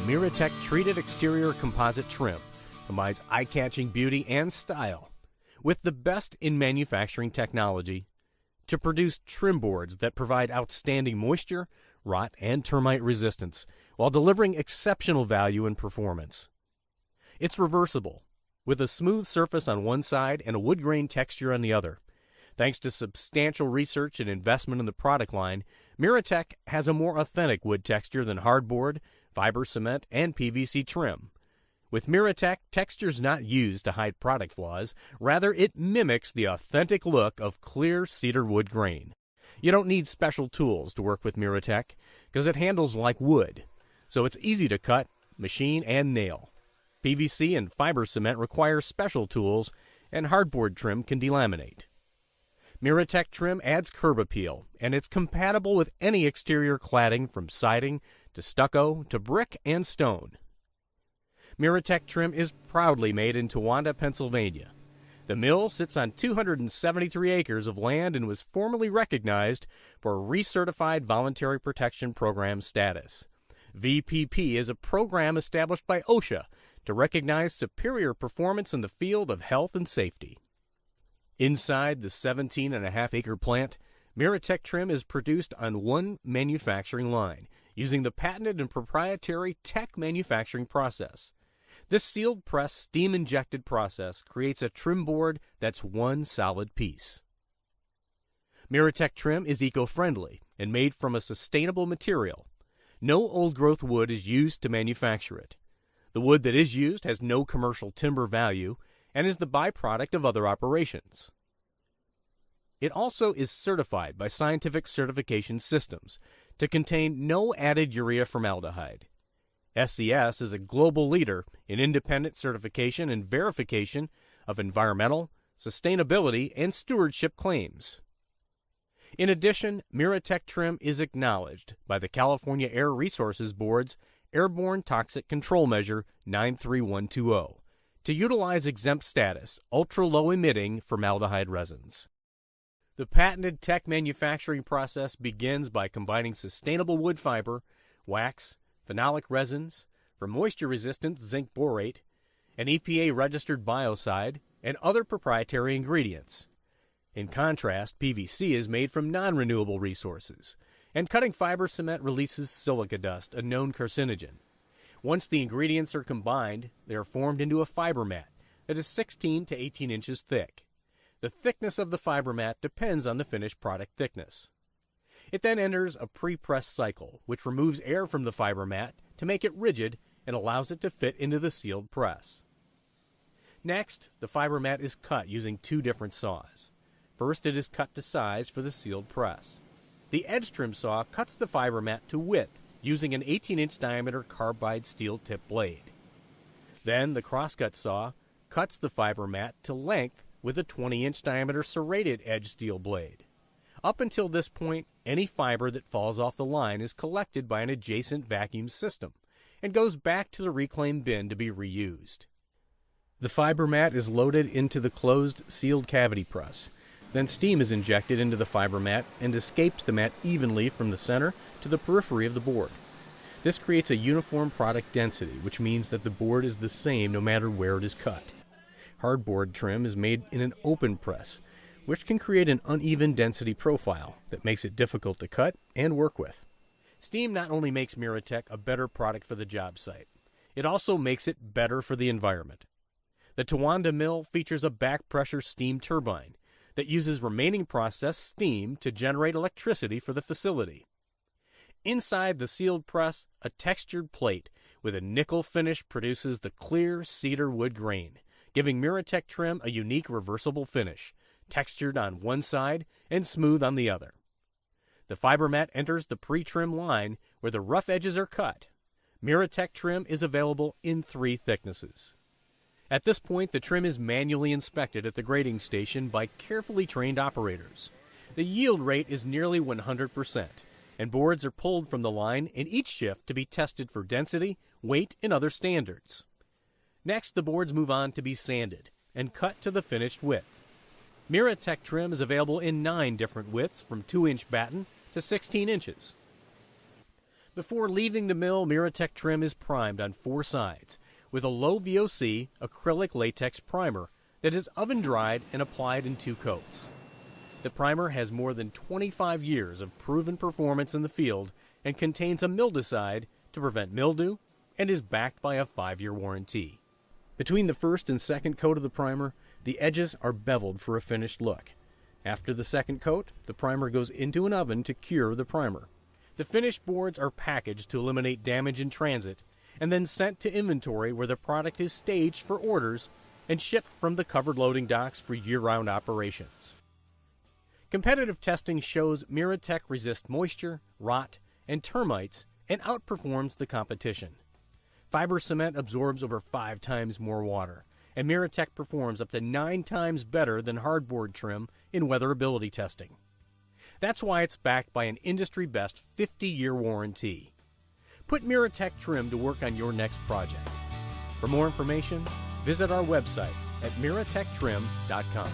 MiraTEC treated exterior composite trim combines eye-catching beauty and style with the best in manufacturing technology to produce trim boards that provide outstanding moisture, rot, and termite resistance while delivering exceptional value and performance. It's reversible, with a smooth surface on one side and a wood grain texture on the other. Thanks to substantial research and investment in the product line, MiraTEC has a more authentic wood texture than hardboard, fiber cement, and PVC trim. With MiraTEC, texture's not used to hide product flaws. Rather, it mimics the authentic look of clear cedar wood grain. You don't need special tools to work with MiraTEC because it handles like wood, so it's easy to cut, machine, and nail. PVC and fiber cement require special tools, and hardboard trim can delaminate. MiraTEC trim adds curb appeal, and it's compatible with any exterior cladding from siding to stucco to brick and stone. MiraTEC trim is proudly made in Towanda, Pennsylvania. The mill sits on 273 acres of land and was formally recognized for Recertified Voluntary Protection Program status. VPP is a program established by OSHA to recognize superior performance in the field of health and safety. Inside the 17.5-acre plant, MiraTEC trim is produced on one manufacturing line using the patented and proprietary TEC manufacturing process. This sealed press steam-injected process creates a trim board that's one solid piece. MiraTEC trim is eco-friendly and made from a sustainable material. No old-growth wood is used to manufacture it. The wood that is used has no commercial timber value and is the byproduct of other operations. It also is certified by scientific certification systems to contain no added urea formaldehyde. SCS is a global leader in independent certification and verification of environmental, sustainability, and stewardship claims. In addition, MiraTEC trim is acknowledged by the California Air Resources Board's Airborne Toxic Control Measure 93120 to utilize exempt status, ultra-low emitting formaldehyde resins. The patented TEC manufacturing process begins by combining sustainable wood fiber, wax, phenolic resins, for moisture-resistant zinc borate, an EPA-registered biocide, and other proprietary ingredients. In contrast, PVC is made from non-renewable resources, and cutting fiber cement releases silica dust, a known carcinogen. Once the ingredients are combined, they are formed into a fiber mat that is 16 to 18 inches thick. The thickness of the fiber mat depends on the finished product thickness. It then enters a pre-press cycle, which removes air from the fiber mat to make it rigid and allows it to fit into the sealed press. Next, the fiber mat is cut using two different saws. First, it is cut to size for the sealed press. The edge trim saw cuts the fiber mat to width using an 18-inch diameter carbide steel tip blade. Then, the crosscut saw cuts the fiber mat to length with a 20-inch diameter serrated edge steel blade. Up until this point, any fiber that falls off the line is collected by an adjacent vacuum system and goes back to the reclaim bin to be reused. The fiber mat is loaded into the closed sealed cavity press. Then steam is injected into the fiber mat and escapes the mat evenly from the center to the periphery of the board. This creates a uniform product density, which means that the board is the same no matter where it is cut. Hardboard trim is made in an open press, which can create an uneven density profile that makes it difficult to cut and work with. Steam not only makes MiraTEC a better product for the job site, it also makes it better for the environment. The Towanda mill features a back pressure steam turbine that uses remaining process steam to generate electricity for the facility. Inside the sealed press, a textured plate with a nickel finish produces the clear cedar wood grain, giving MiraTEC trim a unique reversible finish, textured on one side and smooth on the other. The fiber mat enters the pre-trim line where the rough edges are cut. MiraTEC trim is available in 3 thicknesses. At this point, the trim is manually inspected at the grading station by carefully trained operators. The yield rate is nearly 100%, and boards are pulled from the line in each shift to be tested for density, weight, and other standards. Next, the boards move on to be sanded and cut to the finished width. MiraTEC trim is available in 9 different widths from 2-inch batten to 16 inches. Before leaving the mill, MiraTEC trim is primed on 4 sides with a low VOC acrylic latex primer that is oven dried and applied in 2 coats. The primer has more than 25 years of proven performance in the field and contains a mildewcide to prevent mildew and is backed by a 5-year warranty. Between the first and second coat of the primer, the edges are beveled for a finished look. After the second coat, the primer goes into an oven to cure the primer. The finished boards are packaged to eliminate damage in transit and then sent to inventory where the product is staged for orders and shipped from the covered loading docks for year-round operations. Competitive testing shows MiraTEC resists moisture, rot, and termites and outperforms the competition. Fiber cement absorbs over 5 times more water, and MiraTEC performs up to 9 times better than hardboard trim in weatherability testing. That's why it's backed by an industry-best 50-year warranty. Put MiraTEC trim to work on your next project. For more information, visit our website at miratectrim.com.